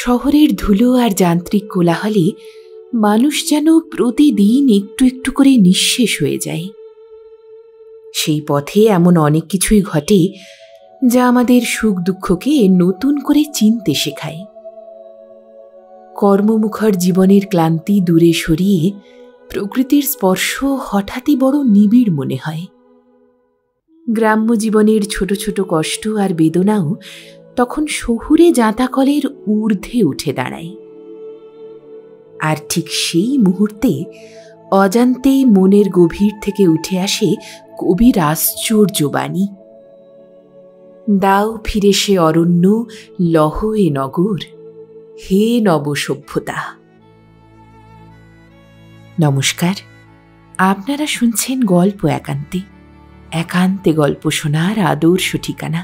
শহরের ধুলো আর যান্ত্রিক কোলাহলে মানুষ যেন প্রতিদিন একটু একটু করে নিঃশেষ হয়ে যায়। সেই পথে এমন অনেক কিছুই ঘটে যা আমাদের সুখ দুঃখকে নতুন করে চিনতে শেখায়। কর্মমুখর জীবনের ক্লান্তি দূরে সরিয়ে প্রকৃতির স্পর্শ হঠাৎই বড় নিবিড় মনে হয়। গ্রাম্য জীবনের ছোট ছোট কষ্ট আর বেদনাও তখন শহুরে জাঁতাকলের ঊর্ধ্বে উঠে দাঁড়ায়। আর ঠিক সেই মুহূর্তে অজান্তে মনের গভীর থেকে উঠে আসে কবির আশ্চর্য বাণী, দাও ফিরে সে অরণ্য, লহ এ নগর, হে নবসভ্যতা। নমস্কার, আপনারা শুনছেন গল্প একান্তে, একান্তে গল্প শোনার আদর্শ ঠিকানা,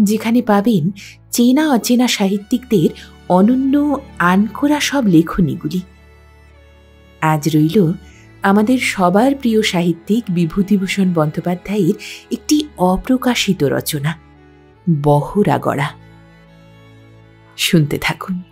যেখানে পাবেন চেনা অচেনা সাহিত্যিকদের অনন্য আনকোরা সব লেখনীগুলি। আজ রইল আমাদের সবার প্রিয় সাহিত্যিক বিভূতিভূষণ বন্দ্যোপাধ্যায়ের একটি অপ্রকাশিত রচনা, বহরাগড়া। শুনতে থাকুন।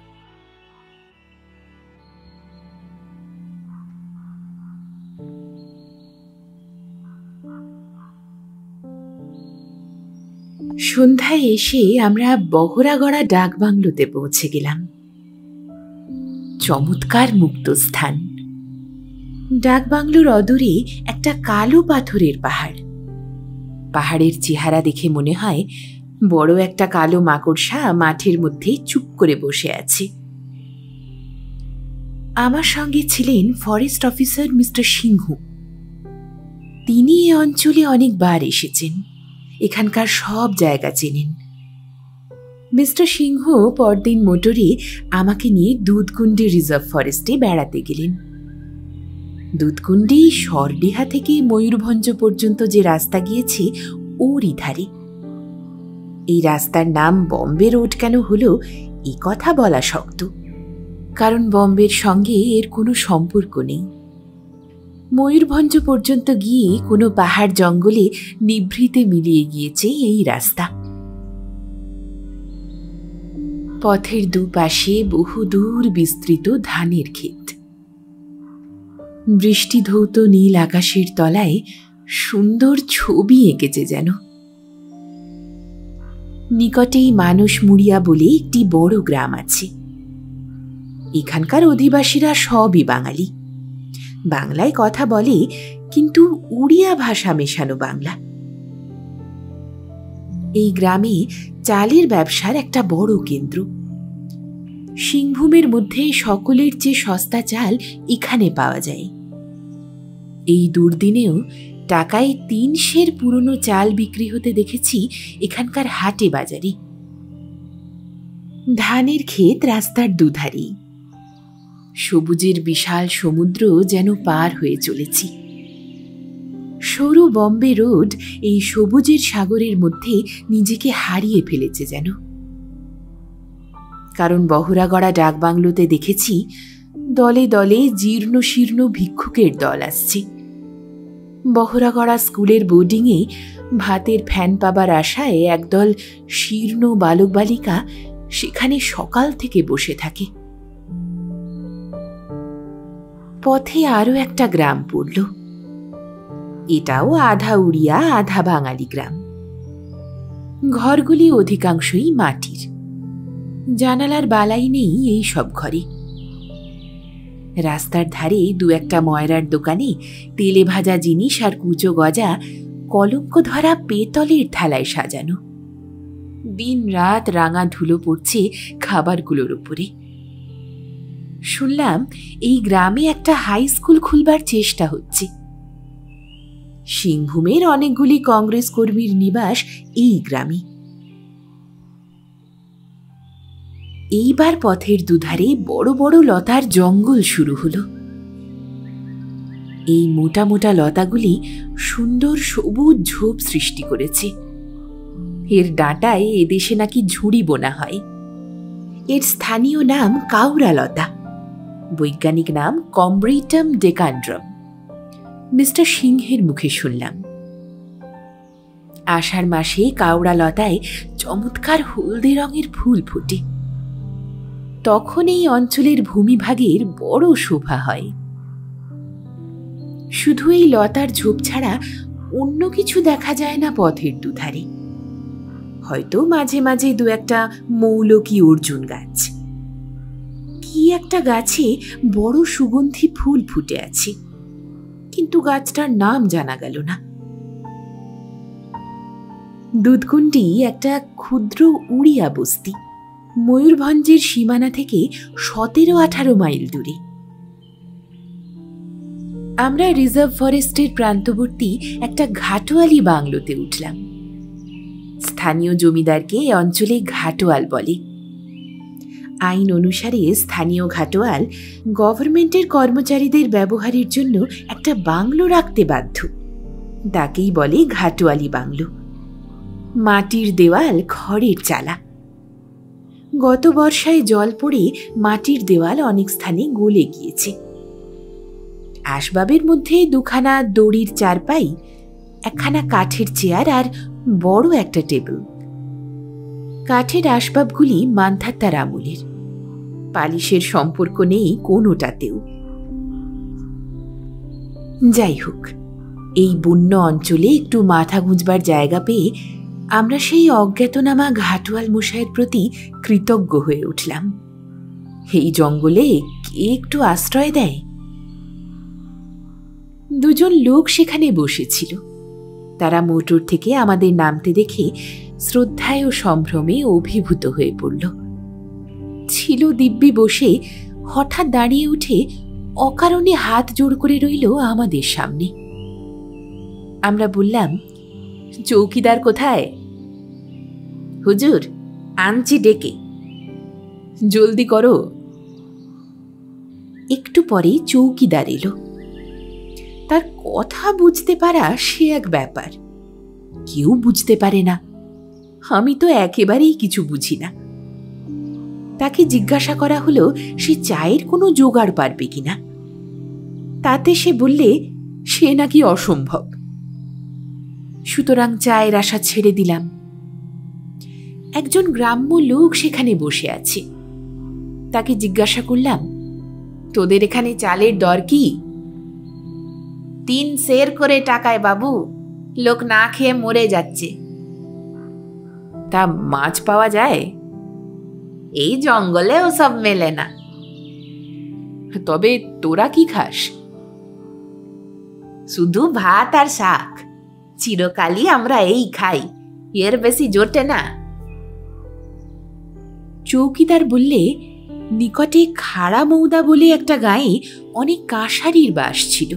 সন্ধ্যায় এসে আমরা বহরাগড়া ডাকবাংলোতে পৌঁছে গেলাম। চমৎকার মুক্ত স্থান। ডাকবাংলোর অদূরে একটা কালো পাথরের পাহাড়। পাহাড়ের চেহারা দেখে মনে হয় বড় একটা কালো মাকড়সা মাঠের মধ্যে চুপ করে বসে আছে। আমার সঙ্গে ছিলেন ফরেস্ট অফিসার মিস্টার সিংহ। তিনি এ অঞ্চলে অনেকবার এসেছেন, এখানকার সব জায়গা চেনেন। মিস্টার সিংহ পরদিন মোটরে আমাকে নিয়ে দুধকুন্ডি রিজার্ভ ফরেস্টে বেড়াতে গেলেন। দুধকুন্ডি সরডিহা থেকে ময়ূরভঞ্জ পর্যন্ত যে রাস্তা গিয়েছে ওরই ধারে। এই রাস্তার নাম বম্বে রোড কেন হলো এ কথা বলা শক্ত, কারণ বম্বের সঙ্গে এর কোনো সম্পর্ক নেই। ময়ূরভঞ্জ পর্যন্ত গিয়ে কোনো পাহাড় জঙ্গলে নিভৃতে মিলিয়ে গিয়েছে এই রাস্তা। পথের দুপাশে বহুদূর বিস্তৃত ধানের ক্ষেত। বৃষ্টিধৌত নীল আকাশের তলায় সুন্দর ছবি এঁকেছে যেন। নিকটেই মানুষমুড়িয়া বলে একটি বড় গ্রাম আছে। এখানকার অধিবাসীরা সবই বাঙালি। বাংলায় কথা বলে, কিন্তু উড়িয়া ভাষা মেশানো বাংলা। এই গ্রামে চালের ব্যবসার একটা বড় কেন্দ্র। সিংভূমের মধ্যে সকলের চেয়ে সস্তা চাল এখানে পাওয়া যায়। এই দুর্দিনেও টাকায় ৩ সের পুরনো চাল বিক্রি হতে দেখেছি এখানকার হাটে বাজারে। ধানের ক্ষেত রাস্তার দুধারেই। সবুজের বিশাল সমুদ্র যেন পার হয়ে চলেছি। সরু বম্বে রোড এই সবুজের সাগরের মধ্যে নিজেকে হারিয়ে ফেলেছে যেন। কারণ বহরাগড়া ডাকবাংলোতে দেখেছি দলে দলে জীর্ণ শীর্ণ ভিক্ষুকের দল আসছে। বহরাগড়া স্কুলের বোর্ডিংয়ে ভাতের ফ্যান পাবার আশায় একদল শীর্ণ বালক বালিকা সেখানে সকাল থেকে বসে থাকে। পথে আরও একটা গ্রাম পড়ল। এটাও আধা উড়িয়া আধা বাঙালি গ্রাম। ঘরগুলি অধিকাংশই মাটির। জানালার বালাই নেই এই সব ঘরে। রাস্তার ধারে দু একটা ময়রার দোকানে তেলে ভাজা জিনিস আর কুচো গজা কলঙ্ক ধরা পেতলের থালায় সাজানো। দিন রাত রাঙা ধুলো পড়ছে খাবারগুলোর উপরে। শুনলাম এই গ্রামে একটা হাই স্কুল খুলবার চেষ্টা হচ্ছে। সিংভূমের অনেকগুলি কংগ্রেস কর্মীর নিবাস এই গ্রামে। এইবার পথের দুধারে বড় বড় লতার জঙ্গল শুরু হলো। এই মোটা মোটা লতাগুলি সুন্দর সবুজ ঝোপ সৃষ্টি করেছে। এর ডাঁটায় এদেশে নাকি ঝুড়ি বোনা হয়। এর স্থানীয় নাম কাউরা লতা, বৈজ্ঞানিক নাম কম্ব্রিটাম ডেকান্ড্রাম। মিস্টার সিংহের মুখে শুনলাম। আষাঢ় মাসে কাউরা লতায় চমৎকার হলদে রঙের ফুল ফোটে। তখন এই অঞ্চলের ভূমিভাগের বড় শোভা হয়। শুধু এই লতার ঝোপ ছাড়া অন্য কিছু দেখা যায় না পথের দুধারে। হয়তো মাঝে মাঝে দু একটা মৌল কি অর্জুন গাছ, কি একটা গাছে বড় সুগন্ধি ফুল ফুটে আছে, কিন্তু গাছটার নাম জানা গেল না। দুধকুণ্ডি একটা ক্ষুদ্র উড়িয়া বস্তি, ময়ূরভঞ্জের সীমানা থেকে 17-18 মাইল দূরে। আমরা রিজার্ভ ফরেস্টের প্রান্তবর্তী একটা ঘাটোয়ালি বাংলোতে উঠলাম। স্থানীয় জমিদারকে এ অঞ্চলে ঘাটোয়াল বলে। আইন অনুসারে স্থানীয় ঘাটোয়াল গভর্নমেন্টের কর্মচারীদের ব্যবহারের জন্য একটা বাংলো রাখতে বাধ্য। তাকেই বলে ঘাটোয়ালি বাংলো। মাটির দেওয়াল, খড়ের চালা। গত বর্ষায় জল পড়ে মাটির দেওয়াল অনেক স্থানে গলে গিয়েছে। আসবাবের মধ্যে দুখানা দড়ির চারপাই, একখানা কাঠের চেয়ার আর বড় একটা টেবিল। কাঠের আসবাবগুলি মান্ধাত্তার আমলের, পালিশের সম্পর্ক নেই কোনোটাতেও। যাই হোক, এই বন্য অঞ্চলে একটু মাথা গুঁজবার জায়গা পেয়ে আমরা সেই অজ্ঞাতনামা ঘাটোয়াল মশাইয়ের প্রতি কৃতজ্ঞ হয়ে উঠলাম। এই জঙ্গলে কে একটু আশ্রয় দেয়? দুজন লোক সেখানে বসেছিল। তারা মোটর থেকে আমাদের নামতে দেখে শ্রদ্ধায় ও সম্ভ্রমে অভিভূত হয়ে পড়ল। ছিল দিব্যি বসে, হঠাৎ দাঁড়িয়ে উঠে অকারণে হাত জোড় করে রইল আমাদের সামনে। আমরা বললাম, চৌকিদার কোথায়? হুজুর, আনছি ডেকে। জলদি করো। একটু পরে চৌকিদার এলো। তার কথা বুঝতে পারা সে এক ব্যাপার। কেউ বুঝতে পারে না, আমি তো একেবারেই কিছু বুঝি না। তাকে জিজ্ঞাসা করা হলো সে চায়ের কোনো জোগাড় পারবে কিনা। তাতে সে বললে সে নাকি অসম্ভব। সুতরাং চায়ের আশা ছেড়ে দিলাম। একজন গ্রাম্য লোক সেখানে বসে আছে। তাকে জিজ্ঞাসা করলাম, তোদের এখানে চালের দর কি? 3 সের করে টাকায় বাবু, লোক না খেয়ে মরে যাচ্ছে। তা মাছ পাওয়া যায়? এই জঙ্গলে ওসব মেলে না। তবে তোরা কি খাস? শুধু ভাত আর শাক। চিরকালই আমরা এই খাই, এর বেশি জোটে না। চৌকিদার বললে, নিকটে খাড়া মৌদা বলে একটা গায়ে অনেক কাঁসারির বাস ছিল।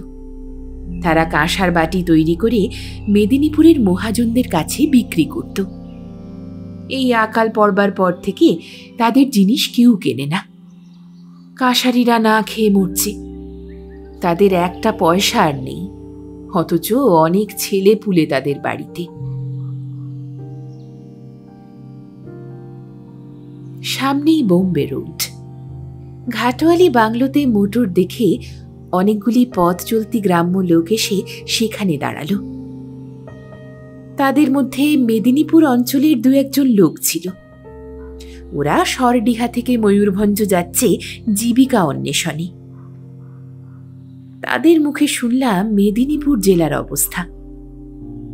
তারা কাঁসার বাটি তৈরি করে মেদিনীপুরের মহাজনদের কাছে বিক্রি করত। এই আকাল পড়বার পর থেকে তাদের জিনিস কেউ কেনে না। কাঁসারিরা না খেয়ে মরছে। তাদের একটা পয়সা আর নেই, অথচ অনেক ছেলে পুলে তাদের বাড়িতে। সামনেই বোম্বে রোড। ঘাটোয়ালি বাংলোতে মোটর দেখে অনেকগুলি পথ চলতি গ্রাম্য লোক এসে সেখানে দাঁড়ালো। তাদের মধ্যে মেদিনীপুর অঞ্চলের 2-1 লোক ছিল। ওরা সরডিহা থেকে ময়ূরভঞ্জ যাচ্ছে জীবিকা অন্বেষণে। তাদের মুখে শুনলাম মেদিনীপুর জেলার অবস্থা।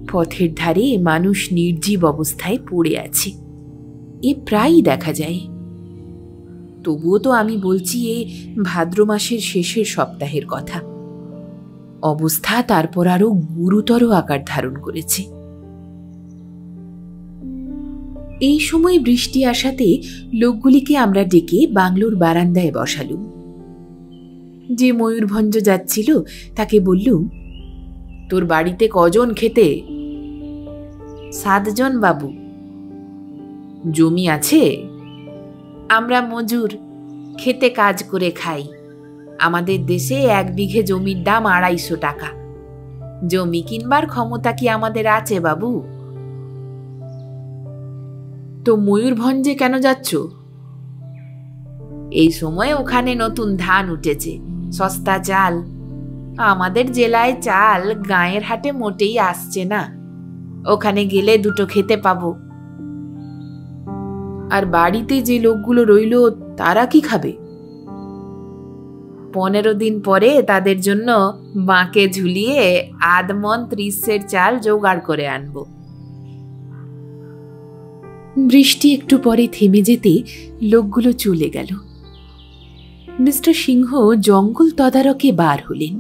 পথের ধারে মানুষ নির্জীব অবস্থায় পড়ে আছে, এ প্রায়ই দেখা যায়। তবুও তো আমি বলছি এ ভাদ্র মাসের শেষের সপ্তাহের কথা। অবস্থা তারপর আরো গুরুতর আকার ধারণ করেছে। এই সময় বৃষ্টি আসাতে লোকগুলিকে আমরা ডেকে বাংলোর বারান্দায় বসালুম। যে ময়ূরভঞ্জ যাচ্ছিল তাকে বললুম, তোর বাড়িতে কজন খেতে? 7 জন বাবু। জমি আছে? আমরা মজুর, খেতে কাজ করে খাই। আমাদের দেশে 1 বিঘে জমির দাম 250 টাকা। জমি কিনবার ক্ষমতা কি আমাদের আছে বাবু? তো ময়ূরভঞ্জে কেন যাচ্ছ? এই সময় ওখানে নতুন ধান উঠেছে, সস্তা চাল। আমাদের জেলায় চাল গাঁয়ের হাটে মোটেই আসছে না। ওখানে গেলে 2টো খেতে পাবো। আর বাড়িতে যে লোকগুলো রইল তারা কি খাবে? 15 দিন পরে তাদের জন্য বাঁকে ঝুলিয়ে আধমন 30 সের চাল জোগাড় করে আনব। বৃষ্টি একটু পরে থেমে যেতে লোকগুলো চলে গেল। মিস্টার সিংহ জঙ্গল তদারকে বার হলেন।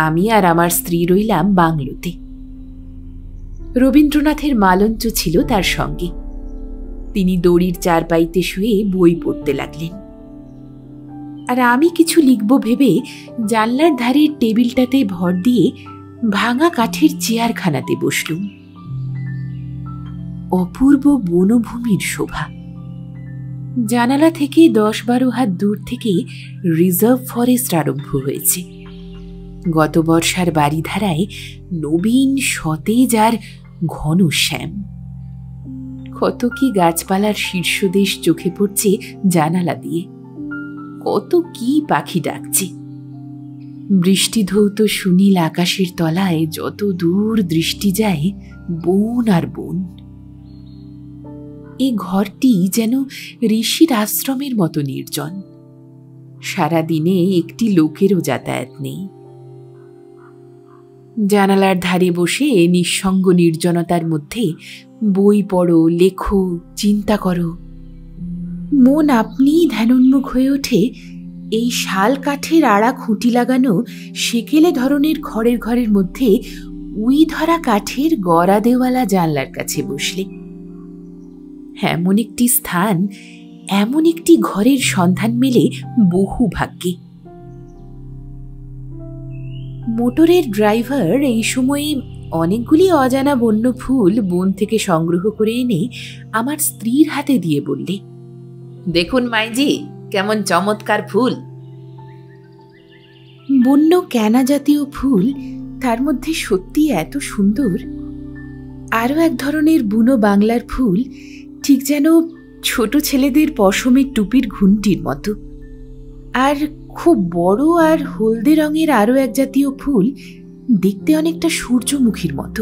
আমি আর আমার স্ত্রী রইলাম বাংলোতে। রবীন্দ্রনাথের মালঞ্চ ছিল তার সঙ্গে। তিনি দড়ির চারপাইতে শুয়ে বই পড়তে লাগলেন, আর আমি কিছু লিখব ভেবে জানলার ধারের টেবিলটাতে ভর দিয়ে ভাঙা কাঠের চেয়ারখানাতে বসলুম। অপূর্ব বনভূমির শোভা। জানালা থেকে 10-12 হাত দূর থেকে রিজার্ভ ফরেস্ট আরম্ভ হয়েছে। গত বর্ষার বাড়িধারায় নবীন সতেজ আর ঘন শ্যাম। কত কি গাছপালার শীর্ষদেশ চোখে পড়ছে জানালা দিয়ে, কত কি পাখি ডাকছে। বৃষ্টি ধৌত সুনীল আকাশের তলায় যত দূর দৃষ্টি যায় বন আর বন। এই ঘরটি যেন ঋষির আশ্রমের মতো নির্জন। সারাদিনে একটি লোকেরও যাতায়াত নেই। জানালার ধারে বসে নিঃসঙ্গ নির্জনতার মধ্যে বই পড়ো, লেখো, চিন্তা করো। মন আপনিই ধ্যানোন্মুখ হয়ে ওঠে এই শাল কাঠের আড়া খুঁটি লাগানো সেকেলে ধরনের খড়ের ঘরের মধ্যে উই ধরা কাঠের গড়া দেওয়ালা জানলার কাছে বসলে। এমন একটি স্থান, এমন একটি ঘরের সন্ধান মেলে বহু ভাগ্যে। মোটরের ড্রাইভার এই সময়ে অনেকগুলি অজানা বন্য ফুল বন থেকে সংগ্রহ করে এনে আমার স্ত্রীর হাতে দিয়ে বললে, দেখুন মাইজি, কেমন চমৎকার ফুল। বন্য ক্যানা জাতীয় ফুল, তার মধ্যে সত্যি এত সুন্দর। আরও এক ধরনের বুনো বাংলার ফুল, ঠিক যেন ছোট ছেলেদের পশমের টুপির ঘুঁটির মতো। আর খুব বড় আর হলদে রঙের আরও এক জাতীয় ফুল, দেখতে অনেকটা সূর্যমুখীর মতো।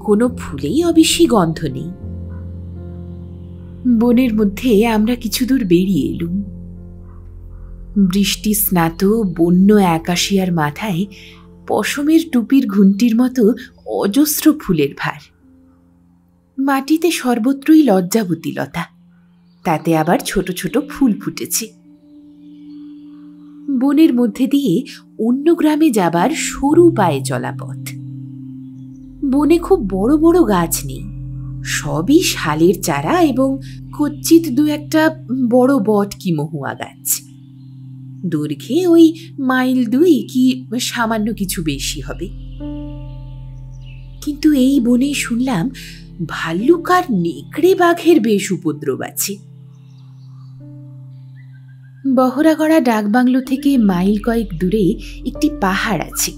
কোনো ফুলেই অবশ্যই গন্ধ নেই। বনের মধ্যে আমরা কিছু দূর বেরিয়ে এলুম। বৃষ্টি স্নাত বন্য আকাশিয়ার মাথায় পশমের টুপির ঘুঁটির মতো অজস্র ফুলের ভার। মাটিতে সর্বত্রই লজ্জাবতী লতা, তাতে আবার ছোট ছোট ফুল ফুটেছে। বনের মধ্যে দিয়ে অন্য গ্রামে যাবার সরু পায়ে চলা পথ। বনে খুব বড় বড় গাছ নেই, সবই শালের চারা এবং কচ্চিৎ 2-1টা বড় বট কি মহুয়া গাছ। দৈর্ঘ্যে ওই মাইল 2 কি সামান্য কিছু বেশি হবে। কিন্তু এই বনে শুনলাম ভাল্লুক আর নেকড়ে বাঘের বেশ উপদ্রব আছে। বহরাগড়া ডাকবাংলো থেকে মাইল কয়েক দূরে একটি পাহাড় আছে,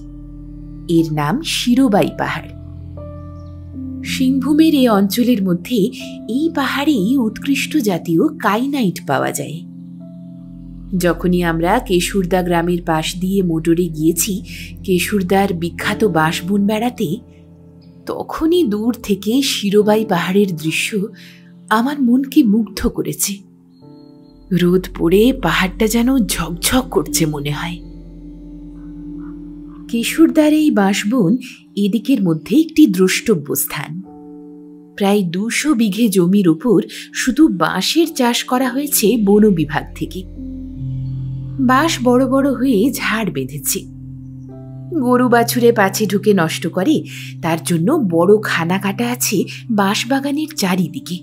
এর নাম শিরোবাই পাহাড়। সিংভূমের এই অঞ্চলের মধ্যে এই পাহাড়েই উৎকৃষ্ট জাতীয় কাইনাইট পাওয়া যায়। যখনই আমরা কেশুরদা গ্রামের পাশ দিয়ে মোটরে গিয়েছি কেশুরদার বিখ্যাত বাঁশবন বেড়াতে, তখনই দূর থেকে শিরোবাই পাহাড়ের দৃশ্য আমার মনকে মুগ্ধ করেছে। রোদ পড়ে পাহাড়টা যেন ঝকঝক করছে মনে হয়। কেশুরদার এই বাঁশবন এদিকের মধ্যে একটি দ্রষ্টব্য স্থান। প্রায় 200 বিঘে জমির উপর শুধু বাঁশের চাষ করা হয়েছে বন বিভাগ থেকে। বাঁশ বড় বড় হয়ে ঝাড় বেঁধেছে। গরু বাছুরে পাছে ঢুকে নষ্ট করে, তার জন্য বড় খানা কাটা আছে বাঁশবাগানের চারিদিকে।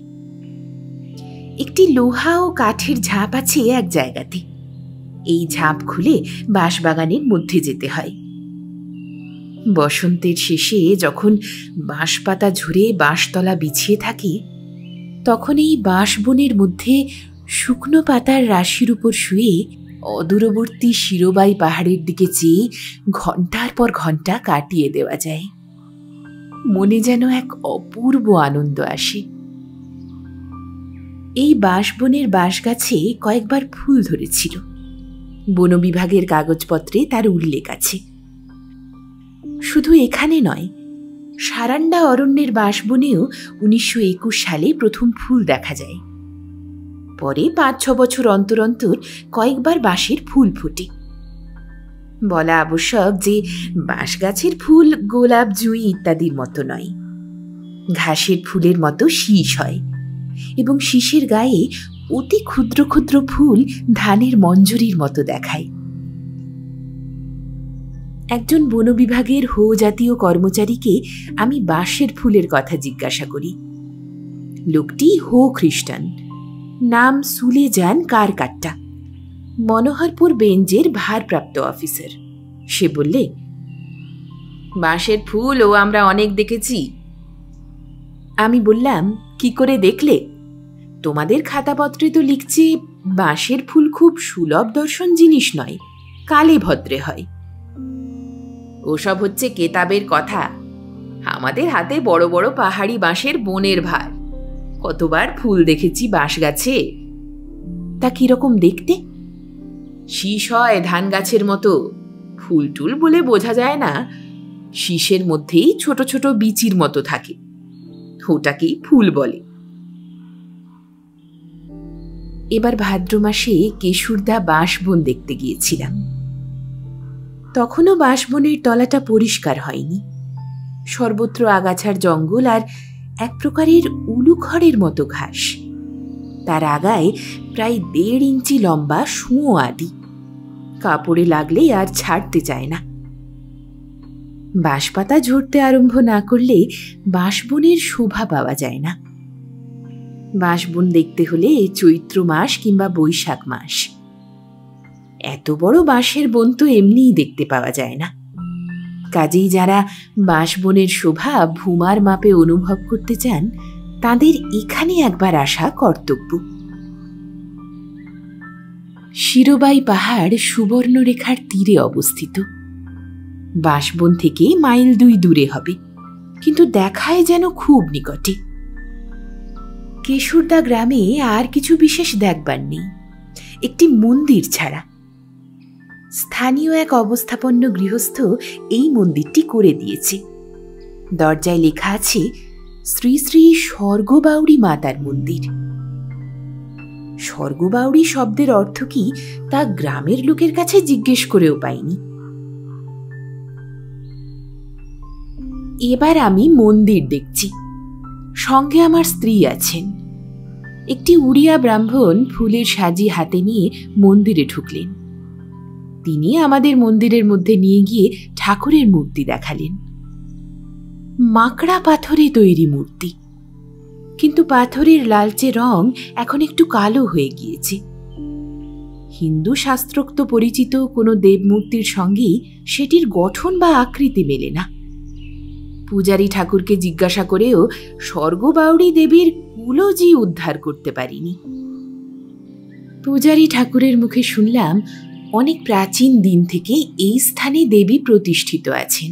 একটি লোহা ও কাঠের ঝাঁপ আছে এক জায়গাতে। এই ঝাঁপ খুলে বাঁশবাগানের মধ্যে যেতে হয়। বসন্তের শেষে যখন বাঁশপাতা ঝরে বাঁশতলা বিছিয়ে থাকে, তখন এই বাঁশবনের মধ্যে শুকনো পাতার রাশির উপর শুয়ে অদূরবর্তী শিরোবাই পাহাড়ের দিকে চেয়ে ঘণ্টার পর ঘণ্টা কাটিয়ে দেওয়া যায়। মনে যেন এক অপূর্ব আনন্দ আসে। এই বাঁশবনের বাঁশগাছে কয়েকবার ফুল ধরেছিল। বন বিভাগের কাগজপত্রে তার উল্লেখ আছে। শুধু এখানে নয়, সারান্ডা অরণ্যের বাঁশবনেও 1921 সালে প্রথম ফুল দেখা যায়। পরে ৫-৬ বছর অন্তর অন্তর কয়েকবার বাঁশের ফুল ফোটে। বলা আবশ্যক যে বাঁশ গাছের ফুল গোলাপ, জুঁই ইত্যাদির মতো নয়, ঘাসের ফুলের মতো শীষ হয় এবং শীষের গায়ে অতি ক্ষুদ্র ক্ষুদ্র ফুল ধানের মঞ্জরির মতো দেখায়। একজন বন বিভাগের হো জাতীয় কর্মচারীকে আমি বাঁশের ফুলের কথা জিজ্ঞাসা করি। লোকটি হো খ্রিস্টান, নাম সুলেজান কারকাট্টা, মনোহরপুর বেঞ্জের ভারপ্রাপ্ত অফিসার। সে বললে, বাঁশের ফুলও আমরা অনেক দেখেছি। আমি বললাম, কি করে দেখলে? তোমাদের খাতাপত্রে তো লিখছে বাঁশের ফুল খুব সুলভ দর্শন জিনিস নয়, কালে ভদ্রে হয়। ওসব হচ্ছে কেতাবের কথা। আমাদের হাতে বড় বড় পাহাড়ি বাঁশের বনের ভার, কতবার ফুল দেখেছি বাঁশ গাছে। তা কিরকম দেখতে? শীষ হয় ধান গাছের মতো, ফুল টুল বলে বোঝা যায় না, শীষের মধ্যেই ছোট ছোট বিচির মতো থাকে, ওটাকেই ফুল বলে। এবার ভাদ্র মাসে কেশুরদা বাঁশবন দেখতে গিয়েছিলাম। তখনও বাঁশবনের তলাটা পরিষ্কার হয়নি, সর্বত্র আগাছার জঙ্গল আর এক প্রকারের উলুখড়ের মতো ঘাস। তার আগায় প্রায় ১.৫ ইঞ্চি লম্বা শুঁয়ো আদি, কাপড়ে লাগলে আর ছাড়তে চায় না। বাঁশপাতা ঝরতে আরম্ভ না করলে বাঁশবনের শোভা পাওয়া যায় না। বাঁশবন দেখতে হলে চৈত্র মাস কিংবা বৈশাখ মাস। এত বড় বাঁশের বন তো এমনিই দেখতে পাওয়া যায় না। কাজেই যারা বাঁশবনের শোভা ভূমার মাপে অনুভব করতে চান, তাদের এখানে একবার আসা কর্তব্য। শিরোবাই পাহাড় সুবর্ণরেখার তীরে অবস্থিত। বাঁশবন থেকে মাইল ২ দূরে হবে, কিন্তু দেখায় যেন খুব নিকটে। কেশুরদা গ্রামে আর কিছু বিশেষ দেখবার নেই, একটি মন্দির ছাড়া। স্থানীয় এক অবস্থাপন্ন গৃহস্থ এই মন্দিরটি করে দিয়েছে। দরজায় লেখা আছে শ্রী শ্রী স্বর্গবাউড়ী মাতার মন্দির। স্বর্গবাউড়ী শব্দের অর্থ কি তা গ্রামের লোকের কাছে জিজ্ঞেস করেও পাইনি। এবার আমি মন্দির দেখছি, সঙ্গে আমার স্ত্রী আছেন। একটি উড়িয়া ব্রাহ্মণ ফুলের সাজি হাতে নিয়ে মন্দিরে ঢুকলেন। তিনি আমাদের মন্দিরের মধ্যে নিয়ে গিয়ে ঠাকুরের মূর্তি দেখালেন। মাকড়া পাথরে তৈরি মূর্তি, কিন্তু পাথরের লালচে রং এখন একটু কালো হয়ে গিয়েছে। হিন্দু শাস্ত্রোক্ত পরিচিত কোনো দেবমূর্তির সঙ্গেই সেটির গঠন বা আকৃতি মেলে না। পূজারী ঠাকুরকে জিজ্ঞাসা করেও স্বর্গবাউড়ী দেবীর কুলজি উদ্ধার করতে পারিনি। পূজারী ঠাকুরের মুখে শুনলাম অনেক প্রাচীন দিন থেকে এই স্থানে দেবী প্রতিষ্ঠিত আছেন।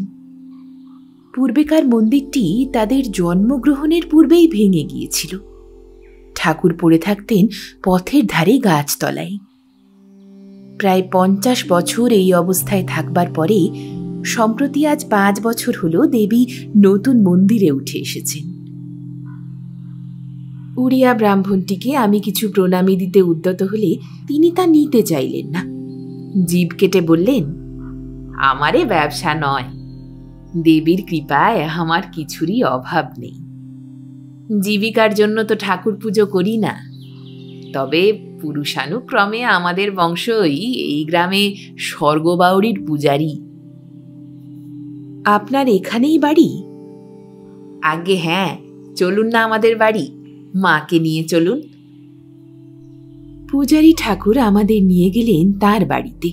পূর্বেকার মন্দিরটি তাদের জন্মগ্রহণের পূর্বেই ভেঙে গিয়েছিল। ঠাকুর পড়ে থাকতেন পথের ধারে গাছতলায়। প্রায় ৫০ বছর এই অবস্থায় থাকবার পরে সম্প্রতি আজ ৫ বছর হলো দেবী নতুন মন্দিরে উঠে এসেছেন। উড়িয়া ব্রাহ্মণটিকে আমি কিছু প্রণামী দিতে উদ্যত হলে তিনি তা নিতে চাইলেন না। জিভ কেটে বললেন, আমারে ব্যবসা নয়, দেবীর কৃপায় আমার কিছুরই অভাব নেই। জীবিকার জন্য তো ঠাকুর পুজো করি না, তবে পুরুষানুক্রমে আমাদের বংশই এই গ্রামে স্বর্গবাউড়ীর পূজারী। আপনার এখানেই বাড়ি? আগে হ্যাঁ, চলুন না আমাদের বাড়ি, মাকে নিয়ে চলুন। পূজারী ঠাকুর আমাদের নিয়ে গেলেন তার বাড়িতে।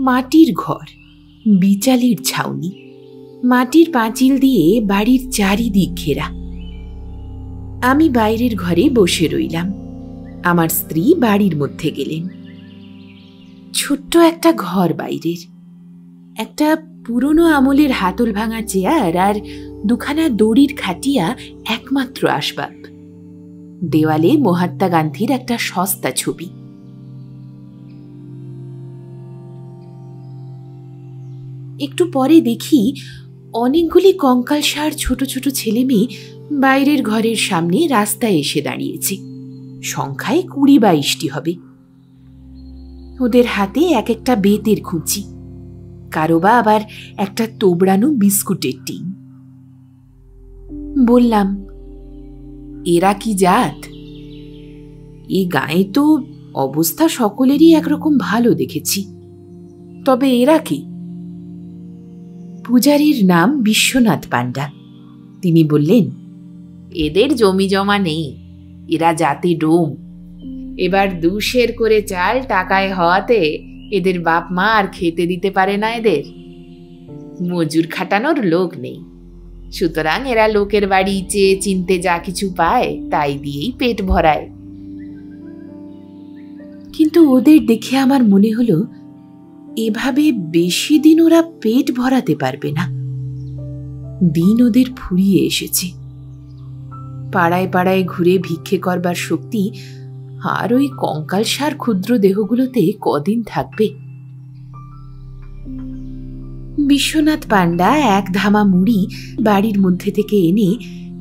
মাটির ঘর, বিচালির ছাউনি, মাটির পাঁচিল দিয়ে বাড়ির চারিদিক ঘেরা। আমি বাইরের ঘরে বসে রইলাম, আমার স্ত্রী বাড়ির মধ্যে গেলেন। ছোট্ট একটা ঘর বাইরের, একটা পুরনো আমলের হাতল ভাঙা চেয়ার আর দুখানা দড়ির খাটিয়া একমাত্র আসবাব। দেওয়ালে মহাত্মা গান্ধীর একটা সস্তা ছবি। একটু পরে দেখি অনেকগুলি কঙ্কালসার ছোট ছোট ছেলে মেয়ে বাইরের ঘরের সামনে রাস্তায় এসে দাঁড়িয়েছে। সংখ্যায় 20-22টি হবে। ওদের হাতে এক একটা বেতের খুঁচি, কারো বা আবার একটা তোবড়ানো বিস্কুটের টিন। বললাম, এরা কি জাত? এই গায়ে তো অবস্থা সকলেরই একরকম ভালো দেখেছি, তবে এরা কি? পূজারীর নাম বিশ্বনাথ পাণ্ডা। তিনি বললেন, এদের জমি জমা নেই, এরা জাতে ডোম। এবার 2 সের করে চাল টাকায় হওয়াতে এদের বাপ মা আর খেতে দিতে পারে না এদের। মজুর খাটানোর লোক নেই, সুতরাং এরা লোকের বাড়ি চেয়ে চিনতে যা কিছু পায় তাই দিয়েই পেট ভরায়। কিন্তু ওদের দেখে আমার মনে হলো, এভাবে বেশি দিন ওরা পেট ভরাতে পারবে না। দিন ওদের ফুরিয়ে এসেছে। পাড়ায় পাড়ায় ঘুরে ভিক্ষে করবার শক্তি আর ওই কঙ্কালসার ক্ষুদ্র দেহগুলোতে কদিন থাকবে? বিশ্বনাথ পাণ্ডা 1 ধামা মুড়ি বাড়ির মধ্যে থেকে এনে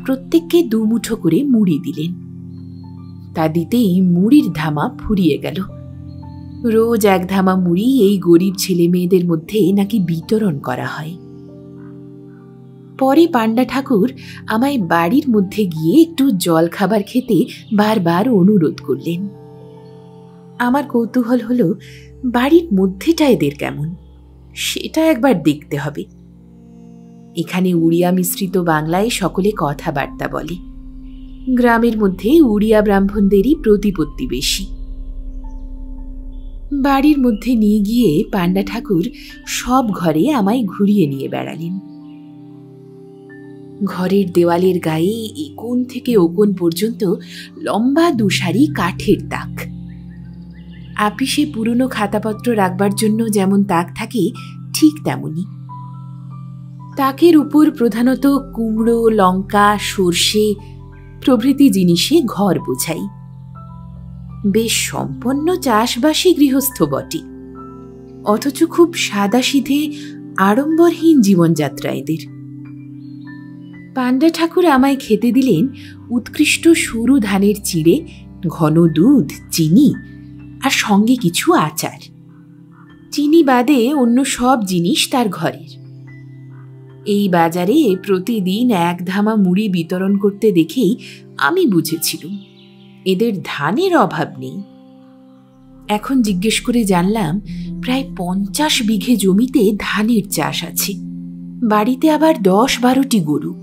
প্রত্যেককে 2 মুঠো করে মুড়ি দিলেন। তা দিতেই মুড়ির ধামা ফুরিয়ে গেল। রোজ 1 ধামা মুড়ি এই গরিব ছেলে মেয়েদের মধ্যে নাকি বিতরণ করা হয়। পরে পাণ্ডা ঠাকুর আমায় বাড়ির মধ্যে গিয়ে একটু জল খাবার খেতে বারবার অনুরোধ করলেন। আমার কৌতূহল হলো, বাড়ির মধ্যেটা এদের কেমন সেটা একবার দেখতে হবে। এখানে উড়িয়া মিশ্রিত বাংলায় সকলে কথাবার্তা বলে। গ্রামের মধ্যে উড়িয়া ব্রাহ্মণদেরই প্রতিপত্তি বেশি। বাড়ির মধ্যে নিয়ে গিয়ে পাণ্ডা ঠাকুর সব ঘরে আমায় ঘুরিয়ে নিয়ে বেড়ালেন। ঘরের দেওয়ালের গায়ে কোণ থেকে ও কোণ পর্যন্ত লম্বা 2 সারি কাঠের তাক। আপিসে পুরনো খাতাপত্র রাখবার জন্য যেমন তাক থাকে ঠিক তেমনি। তাকের উপর প্রধানত কুমড়ো, লঙ্কা, সর্ষে প্রভৃতি জিনিসে ঘর বোঝাই। বেশ সম্পন্ন চাষবাসী গৃহস্থ বটে, অথচ খুব সাদাসিধে আড়ম্বরহীন জীবনযাত্রা এদের। পাণ্ডা ঠাকুর আমায় খেতে দিলেন উৎকৃষ্ট সরু ধানের চিড়ে, ঘন দুধ, চিনি আর সঙ্গে কিছু আচার। চিনি বাদে অন্য সব জিনিস তার ঘরের। এই বাজারে প্রতিদিন 1 ধামা মুড়ি বিতরণ করতে দেখেই আমি বুঝেছিলাম এদের ধানের অভাব নেই। এখন জিজ্ঞেস করে জানলাম প্রায় 50 বিঘে জমিতে ধানের চাষ আছে। বাড়িতে আবার 10-12টি গরু।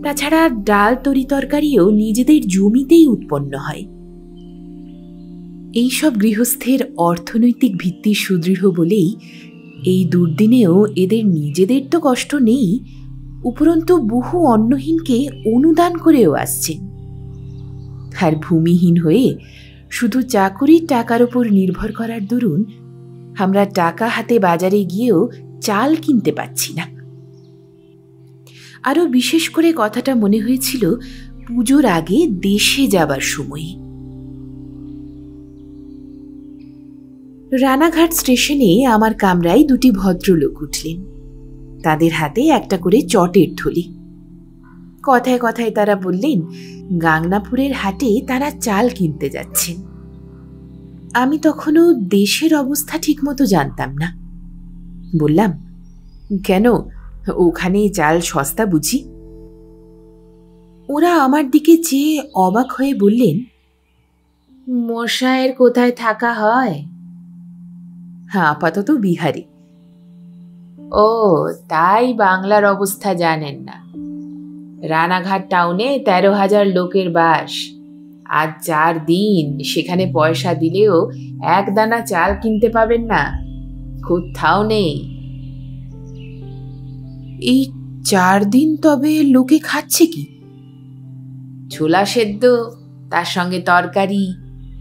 তাছাড়া ডাল তরিতরকারিও নিজেদের জমিতেই উৎপন্ন হয়। এইসব গৃহস্থের অর্থনৈতিক ভিত্তি সুদৃঢ় বলেই এই দুর্দিনেও এদের নিজেদের তো কষ্ট নেই, উপরন্তু বহু অন্নহীনকে অনুদান করেও আসছেন। আর ভূমিহীন হয়ে শুধু চাকুরির টাকার উপর নির্ভর করার দরুন আমরা টাকা হাতে বাজারে গিয়েও চাল কিনতে পাচ্ছি না। আরও বিশেষ করে কথাটা মনে হয়েছিল পুজোর আগে দেশে যাবার সময়ে। রানাঘাট স্টেশনে আমার কামরায় 2টি ভদ্রলোক উঠলেন। তাদের হাতে একটা করে চটের থলি। কথায় কথায় তারা বললেন গাংনাপুরের হাটে তারা চাল কিনতে যাচ্ছেন। আমি তখনও দেশের অবস্থা ঠিকমতো জানতাম না। বললাম, কেন, ওখানে চাল সস্তা বুঝি? ওরা আমার দিকে চেয়ে অবাক হয়ে বললেন, মশায়ের কোথায় থাকা হয়? হ্যাঁ, আপাতত বিহারে। ও, তাই বাংলার অবস্থা জানেন না। রানাঘাট টাউনে 13,000 লোকের বাস। আজ 4 দিন সেখানে পয়সা দিলেও 1 দানা চাল কিনতে পাবেন না, কোথাও নেই। এই 4 দিন তবে লোকে খাচ্ছে কি? ছোলা সেদ্ধ, তার সঙ্গে তরকারি,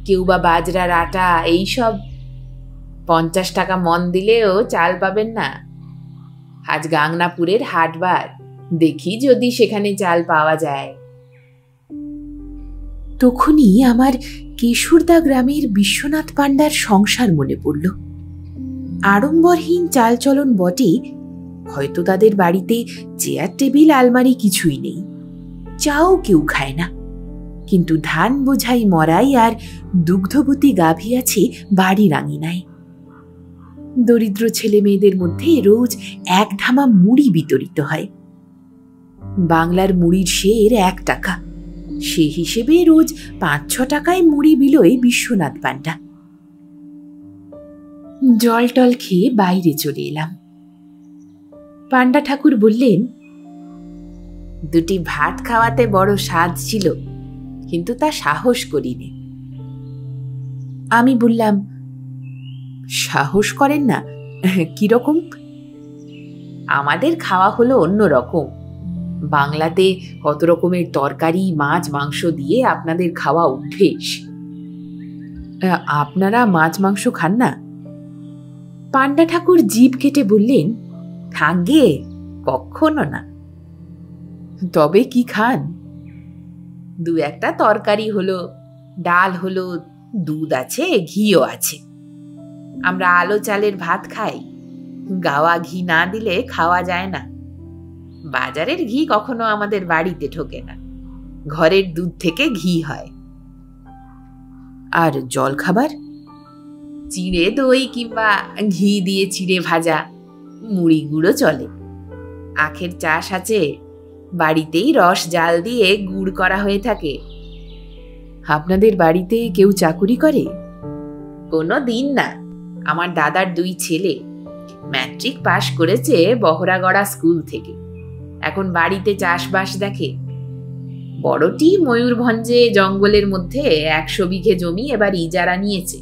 কেউ বা বাজরার আটা, এইসব। 50 টাকা মন দিলেও চাল পাবেন না। আজ গাংনাপুরের হাটবার, দেখি যদি সেখানে চাল পাওয়া যায়। তখনই আমার কেশুরদা গ্রামের বিশ্বনাথ পাণ্ডার সংসার মনে পড়ল। আড়ম্বরহীন চালচলন বটে, হয়তো তাদের বাড়িতে চেয়ার টেবিল আলমারি কিছুই নেই, চাও কেউ খায় না, কিন্তু ধান বোঝাই মরাই আর দুগ্ধবতী গাভী আছে বাড়ির আঙিনায়। দরিদ্র ছেলে মেয়েদের মধ্যে রোজ এক ধামা মুড়ি বিতরিত হয়। বাংলার মুড়ির শের 1 টাকা, সে হিসেবে রোজ 5-6 টাকায় মুড়ি বিলোয় বিশ্বনাথ পান্ডা। জল টল খেয়ে বাইরে চলে এলাম। পান্ডা ঠাকুর বললেন, 2টি ভাত খাওয়াতে বড় স্বাদ ছিল, কিন্তু তা সাহস করিনি। আমি বললাম, সাহস করেন না? কিরকম? আমাদের খাওয়া হলো অন্য রকম। বাংলাতে কত রকমের তরকারি, মাছ, মাংস দিয়ে আপনাদের খাওয়া অভ্যেস। আপনারা মাছ মাংস খান না? পান্ডা ঠাকুর জিভ কেটে বললেন, থাকবে, কখনো না। তবে কি খান? 2-1টা তরকারি হলো, ডাল হলো, দুধ আছে, ঘিও আছে। আমরা আলো চালের ভাত খাই, গাওয়া ঘি না দিলে খাওয়া যায় না। বাজারের ঘি কখনো আমাদের বাড়িতে ঢোকে না, ঘরের দুধ থেকে ঘি হয়। আর জল খাবার? চিড়ে দই কিংবা ঘি দিয়ে চিড়ে ভাজা, মুড়ি গুঁড়ো চলে। আখের চাষ আছে, বাড়িতেই রস জাল দিয়ে গুড় করা হয়ে থাকে। আপনাদের বাড়িতে কেউ চাকুরি করে? কোনো দিন না। আমার দাদার 2 ছেলে ম্যাট্রিক পাশ করেছে বহরাগড়া স্কুল থেকে, এখন বাড়িতে চাষবাস দেখে। বড়টি ময়ূরভঞ্জে জঙ্গলের মধ্যে 100 বিঘে জমি এবার ইজারা নিয়েছে।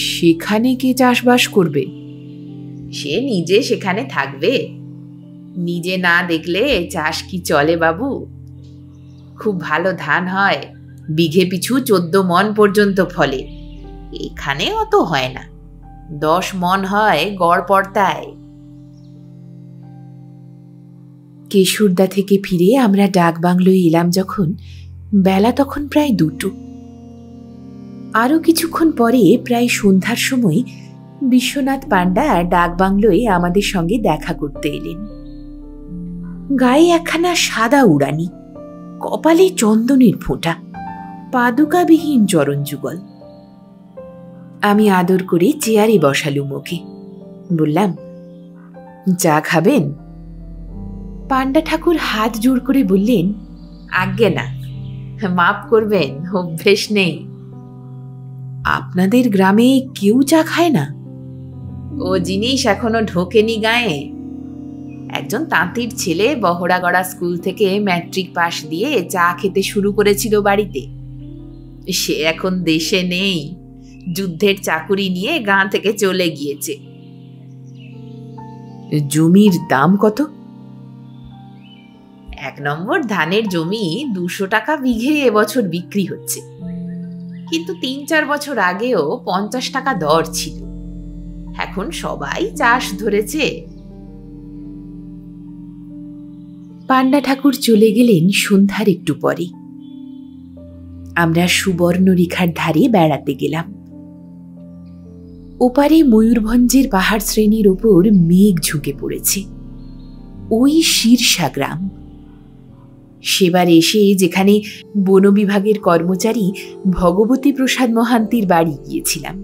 সেখানে কে চাষবাস করবে? সে নিজে সেখানে থাকবে। নিজে না দেখলে চাষ কি চলে বাবু? খুব ভালো ধান হয়, বিঘে পিছু 14 মণ পর্যন্ত ফলে। এখানে অত হয় না, 10 মণ হয় গড় পড়তায়। কেশুরদা থেকে ফিরে আমরা ডাক বাংলোয় এলাম যখন, বেলা তখন প্রায় 2টো। আরো কিছুক্ষণ পরে প্রায় সন্ধ্যার সময় বিশ্বনাথ পান্ডা ডাক বাংলোয় আমাদের সঙ্গে দেখা করতে এলেন। গায়ে একখানা সাদা উড়ানি, কপালে চন্দনের ফোঁটা, পাদুকাবিহীন চরণ যুগল। আমি আদর করে চেয়ারে বসালুম ওকে। বললাম, চা খাবেন? পান্ডা ঠাকুর হাত জোড় করে বললেন, আজ্ঞে না, মাপ করবেন, অভ্যেস নেই। আপনাদের গ্রামে কেউ চা খায় না? ও জিনিস এখনো ঢোকেনি গায়ে। একজন তাঁতির ছেলে বহরাগড়া স্কুল থেকে ম্যাট্রিক পাশ দিয়ে চা খেতে শুরু করেছিল বাড়িতে। সে এখন দেশে নেই, যুদ্ধের চাকুরি নিয়ে গাঁ থেকে চলে গিয়েছে। জমির দাম কত? 1 নম্বর ধানের জমি 200 টাকা বিঘে এবছর বিক্রি হচ্ছে, কিন্তু 3-4 বছর আগেও 50 টাকা দর ছিল। এখন সবাই চাষ ধরেছে। পান্ডা ঠাকুর চলে গেলেন সন্ধ্যার একটু পরে। আমরা সুবর্ণরেখার ধারে বেড়াতে গেলাম। ওপারে ময়ূরভঞ্জের পাহাড় শ্রেণীর ওপর মেঘ ঝুঁকে পড়েছে। ওই শীর্ষা গ্রাম। সেবার এসে যেখানে বন বিভাগের কর্মচারী ভগবতী প্রসাদ মহান্তির বাড়ি গিয়েছিলাম।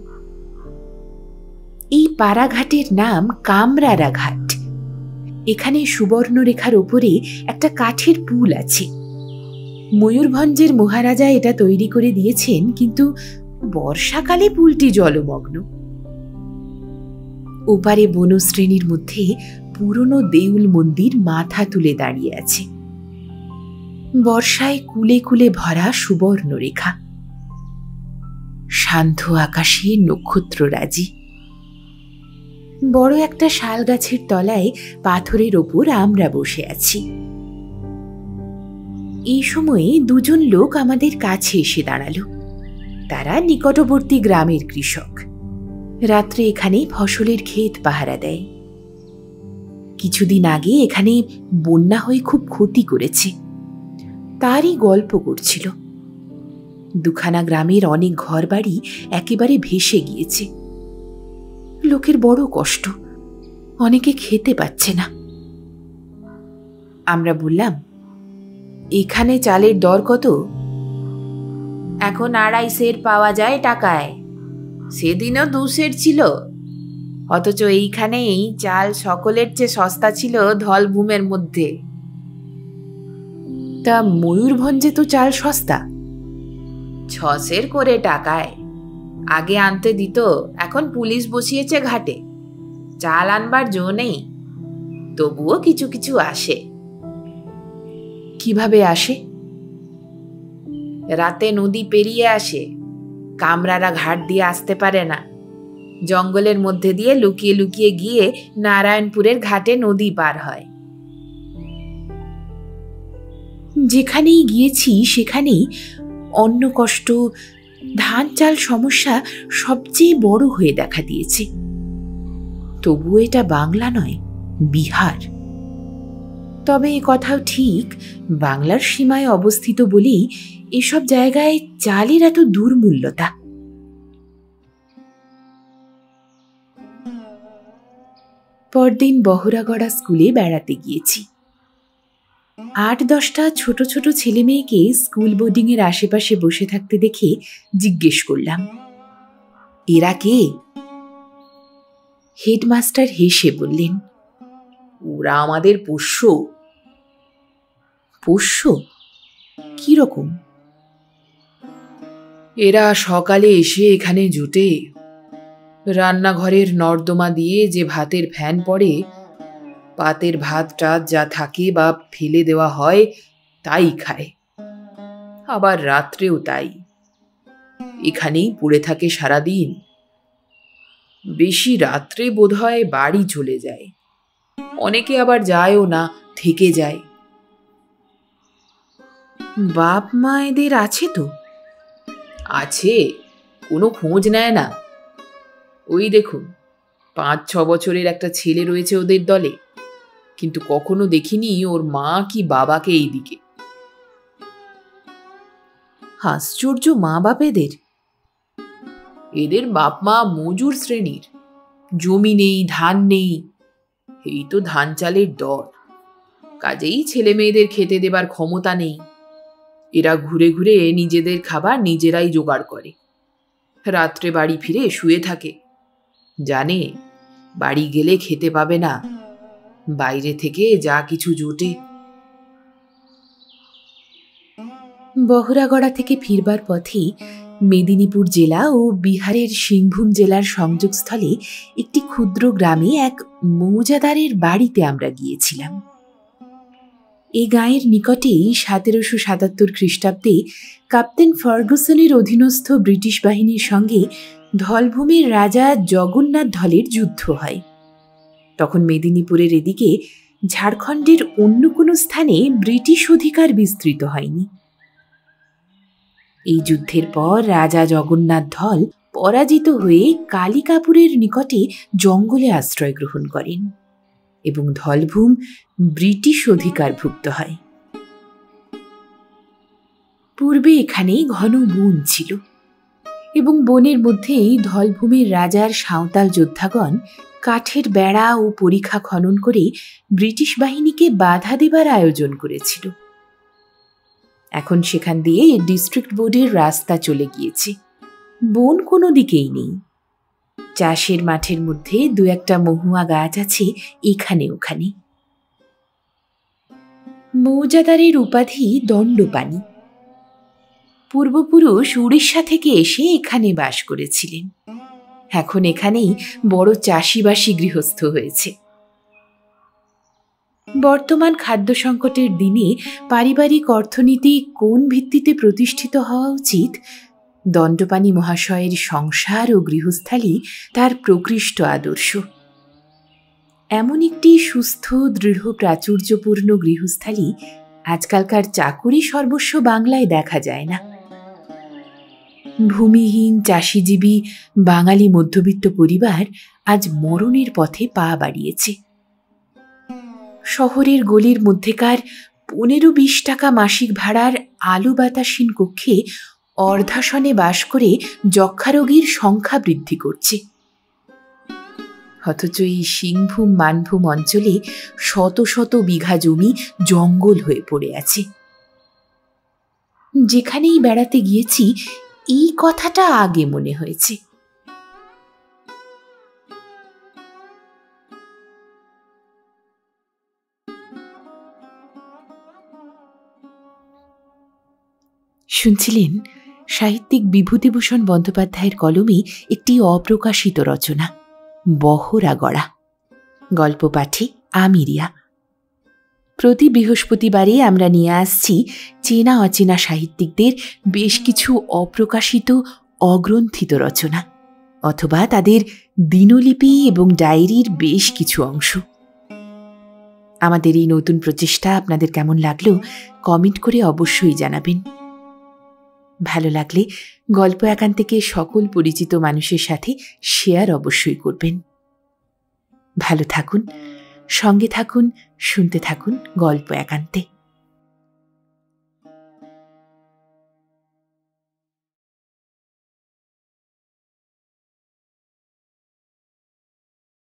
এই পাড়াঘাটের নাম কামরারা ঘাট। এখানে সুবর্ণরেখার ওপরে একটা কাঠের পুল আছে। ময়ূরভঞ্জের মহারাজা এটা তৈরি করে দিয়েছেন, কিন্তু বর্ষাকালে পুলটি জলমগ্ন। ওপারে বনশ্রেণীর মধ্যে পুরনো দেউল মন্দির মাথা তুলে দাঁড়িয়ে আছে। বর্ষায় কুলে কুলে ভরা সুবর্ণরেখা। শান্ত আকাশে নক্ষত্ররাজি। বড় একটা শাল গাছের তলায় পাথরের ওপর আমরা বসে আছি। এই সময়ে 2জন লোক আমাদের কাছে এসে দাঁড়ালো। তারা নিকটবর্তী গ্রামের কৃষক। রাত্রে এখানে ফসলের ক্ষেত পাহারা দেয়। কিছুদিন আগে এখানে বন্যা হয়ে খুব ক্ষতি করেছে, তারই গল্প করছিল। 2খানা গ্রামের অনেক ঘরবাড়ি একেবারে ভেসে গিয়েছে। লোকের বড় কষ্ট, অনেকে খেতে পাচ্ছে না। আমরা বললাম, এখানে চালের দর কত? এখন 2.5 সের পাওয়া যায় টাকায়, সেদিনও 2 সের ছিল। অথচ এইখানেই চাল সকলের চেয়ে সস্তা ছিল ধলভূমের মধ্যে। তা ময়ূরভঞ্জে তো চাল সস্তা। 6 সের করে টাকায়। আগে আনতে দিত, এখন পুলিশ বসিয়েছে ঘাটে। চাল আনবার জো নেই, তবুও কিছু কিছু আসে। কিভাবে আসে? রাতে নদী পেরিয়ে আসে। কামরারা ঘাট দিয়ে আসতে পারে না, জঙ্গলের মধ্যে দিয়ে লুকিয়ে লুকিয়ে গিয়ে নারায়ণপুরের ঘাটে নদী পার হয়। যেখানেই গিয়েছি সেখানেই অন্ন কষ্ট, ধান চাল সমস্যা সবচেয়ে বড় হয়ে দেখা দিয়েছে। তবুও এটা বাংলা নয়, বিহার। তবে এ কথাও ঠিক, বাংলার সীমায় অবস্থিত বলেই এসব জায়গায় চালের এত দুর্মূল্যতা। পরদিন বহরাগড়া স্কুলে বেড়াতে গিয়েছি। 8-10টা ছোট ছোট ছেলে মেয়েকে স্কুল বোর্ডিংয়ের আশেপাশে বসে থাকতে দেখে জিজ্ঞেস করলাম, এরা কে? হেডমাস্টার হেসে বললেন, ওরা আমাদের পোষ্য। পোষ্য? কিরকম? এরা সকালে এসে এখানে জুটে। রান্নাঘরের নর্দমা দিয়ে যে ভাতের ফ্যান পড়ে, পাতের ভাতটা যা থাকে বা ফেলে দেওয়া হয় তাই খায়। আবার রাত্রেও তাই। এখানেই পড়ে থাকে সারাদিন। বেশি রাত্রে বোধহয় বাড়ি চলে যায়। অনেকে আবার যায়ও না, থেকে যায়। বাপ মা এদের আছে তো? আছে, কোনো খোঁজ নেয় না। ওই দেখুন, 5-6 বছরের একটা ছেলে রয়েছে ওদের দলে, কিন্তু কখনো দেখিনি ওর মা কি বাবাকে এই দিকে। আশ্চর্য মা বাপ এদের। এদের বাপ মা মজুর শ্রেণীর, জমি নেই, ধান নেই। এই তো ধান চালের দর, কাজেই ছেলে মেয়েদের খেতে দেবার ক্ষমতা নেই। এরা ঘুরে ঘুরে নিজেদের খাবার নিজেরাই জোগাড় করে। রাত্রে বাড়ি ফিরে শুয়ে থাকে, জানে বাড়ি গেলে খেতে পাবে না, বাইরে থেকে যা কিছু জোটে। বহরাগড়া থেকে ফিরবার পথে মেদিনীপুর জেলা ও বিহারের সিংভূম জেলার সংযোগস্থলে একটি ক্ষুদ্র গ্রামে এক মৌজাদারের বাড়িতে আমরা গিয়েছিলাম। এই গাঁয়ের নিকটেই 1777 খ্রিস্টাব্দে ক্যাপ্টেন ফার্গুসনের অধীনস্থ ব্রিটিশ বাহিনীর সঙ্গে ধলভূমের রাজা জগন্নাথ ধলের যুদ্ধ হয়। তখন মেদিনীপুরের এদিকে ঝাড়খণ্ডের অন্য কোনো স্থানে ব্রিটিশ অধিকার বিস্তৃত হয়নি। এই যুদ্ধের পর রাজা জগন্নাথ ধল পরাজিত হয়ে কালিকাপুরের নিকটে জঙ্গলে আশ্রয় গ্রহণ করেন এবং ধলভূম ব্রিটিশ অধিকারভুক্ত হয়। পূর্বে এখানে ঘন বন ছিল এবং বনের মধ্যেই ধলভূমের রাজার সাঁওতাল যোদ্ধাগণ কাঠের বেড়া ও পরিখা খনন করে ব্রিটিশ বাহিনীকে বাধা দেবার আয়োজন করেছিল। এখন সেখান দিয়ে ডিস্ট্রিক্ট বোর্ডের রাস্তা চলে গিয়েছে। বন কোনো দিকেই নেই। চাষের মাঠের মধ্যে 2-একটা মহুয়া গাছ আছে এখানে ওখানে। মৌজাদারের উপাধি দণ্ডপাণি। পূর্বপুরুষ উড়িষ্যা থেকে এসে এখানে বাস করেছিলেন। এখন এখানেই বড় চাষিবাসী গৃহস্থ হয়েছে। বর্তমান খাদ্য সংকটের দিনে পারিবারিক অর্থনীতি কোন ভিত্তিতে প্রতিষ্ঠিত হওয়া উচিত, দণ্ডপাণি মহাশয়ের সংসার ও গৃহস্থালী তার প্রকৃষ্ট আদর্শ। এমন একটি সুস্থ, দৃঢ়, প্রাচুর্যপূর্ণ গৃহস্থালী আজকালকার চাকুরি সর্বস্ব বাংলায় দেখা যায় না। ভূমিহীন চাষিজীবী বাঙালি মধ্যবিত্ত পরিবার আজ মরণের পথে পা বাড়িয়েছে। শহরের গলির মধ্যেকার 15-20 টাকা মাসিক ভাড়ার আলো বাতাসহীন কক্ষে অর্ধাসনে বাস করে যক্ষা রোগীর সংখ্যা বৃদ্ধি করছে। অথচ এই সিংভূম মানভূম অঞ্চলে শত শত বিঘা জমি জঙ্গল হয়ে পড়ে আছে। যেখানেই বেড়াতে গিয়েছি এই কথাটা আগে মনে হয়েছে। শুনছিলেন সাহিত্যিক বিভূতিভূষণ বন্দ্যোপাধ্যায়ের কলমে একটি অপ্রকাশিত রচনা বহরা গড়া। গল্প পাঠে আমি রিয়া। প্রতি বৃহস্পতিবারে আমরা নিয়ে আসছি চেনা অচেনা সাহিত্যিকদের বেশ কিছু অপ্রকাশিত অগ্রন্থিত রচনা অথবা তাদের দিনলিপি এবং ডায়েরির বেশ কিছু অংশ। আমাদের এই নতুন প্রচেষ্টা আপনাদের কেমন লাগলো কমেন্ট করে অবশ্যই জানাবেন। ভালো লাগলে গল্প একান্তে সকল পরিচিত মানুষের সাথে শেয়ার অবশ্যই করবেন। ভালো থাকুন, সঙ্গে থাকুন, শুনতে থাকুন গল্প একান্তে।